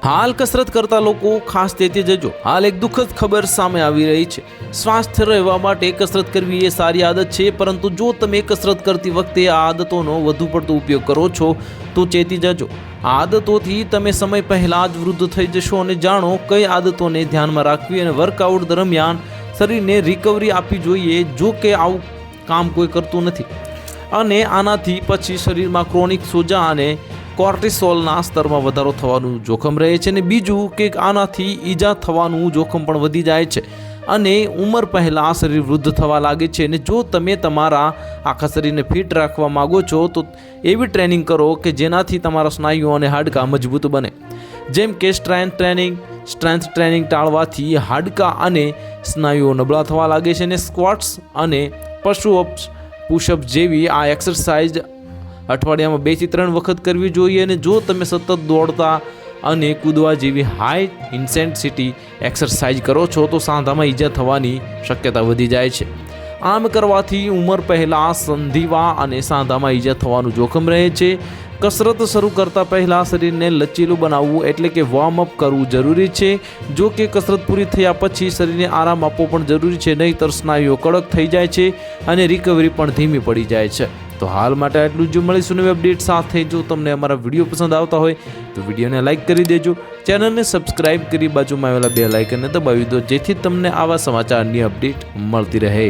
હાલ કસરત કરતા લોકો ખાસ તેથી જજો, હાલ એક દુઃખદ ખબર સામે આવી રહી છે। સ્વાસ્થ્ય રહેવા માટે કસરત કરવી એ સારી આદત છે, પરંતુ જો તમે કસરત કરતી વખતે આ આદતોનો વધુ પડતો ઉપયોગ કરો છો તો ચેતી જજો। આ આદતોથી તમે સમય પહેલાં જ વૃદ્ધ થઈ જશો અને જાણો કઈ આદતોને ધ્યાનમાં રાખવી અને વર્કઆઉટ દરમિયાન શરીરને રિકવરી આપવી જોઈએ। જો કે આવું કામ કોઈ કરતું નથી અને આનાથી પછી શરીરમાં ક્રોનિક સોજા અને કોર્ટિસોલના સ્તરમાં વધારો થવાનું જોખમ રહે છે અને બીજું કે આનાથી ઈજા થવાનું જોખમ પણ વધી જાય છે અને ઉંમર પહેલાં શરીર વૃદ્ધ થવા લાગે છે। અને જો તમે તમારા આખા શરીરને ફિટ રાખવા માગો છો તો એવી ટ્રેનિંગ કરો કે જેનાથી તમારા સ્નાયુઓ અને હાડકાં મજબૂત બને, જેમ કે સ્ટ્રેન્થ ટ્રેનિંગ ટાળવાથી હાડકાં અને સ્નાયુઓ નબળા થવા લાગે છે અને સ્ક્વોટ્સ અને પુશઅપ જેવી આ એક્સરસાઇઝ અઠવાડિયામાં 2 થી 3 વખત કરવી જોઈએ। અને જો તમે સતત દોડતા અને કૂદવા જેવી હાઈ ઇન્ટેન્સિટી એક્સરસાઇઝ કરો છો તો સાંધામાં ઈજા થવાની શક્યતા વધી જાય છે। આમ કરવાથી ઉંમર પહેલાં સંધિવા અને સાંધામાં ઈજા થવાનું જોખમ રહે છે। કસરત શરૂ કરતા પહેલાં શરીરને લચીલું બનાવવું એટલે કે વોર્મઅપ કરવું જરૂરી છે। જો કે કસરત પૂરી થયા પછી શરીરને આરામ આપવો પણ જરૂરી છે, નહીંતર સ્નાયુઓ કડક થઈ જાય છે અને રિકવરી પણ ધીમી પડી જાય છે। તો હાલ માટે આટલું જ, મળીશું નવી અપડેટ સાથે। જો તમને અમારા વિડીયો પસંદ આવતા હોય તો વિડીયોને લાઇક કરી દેજો, ચેનલને સબસ્ક્રાઇબ કરી બાજુમાં આવેલા બેલ આઇકનને દબાવી દો, જેથી તમને આવા સમાચારની અપડેટ મળતી રહે।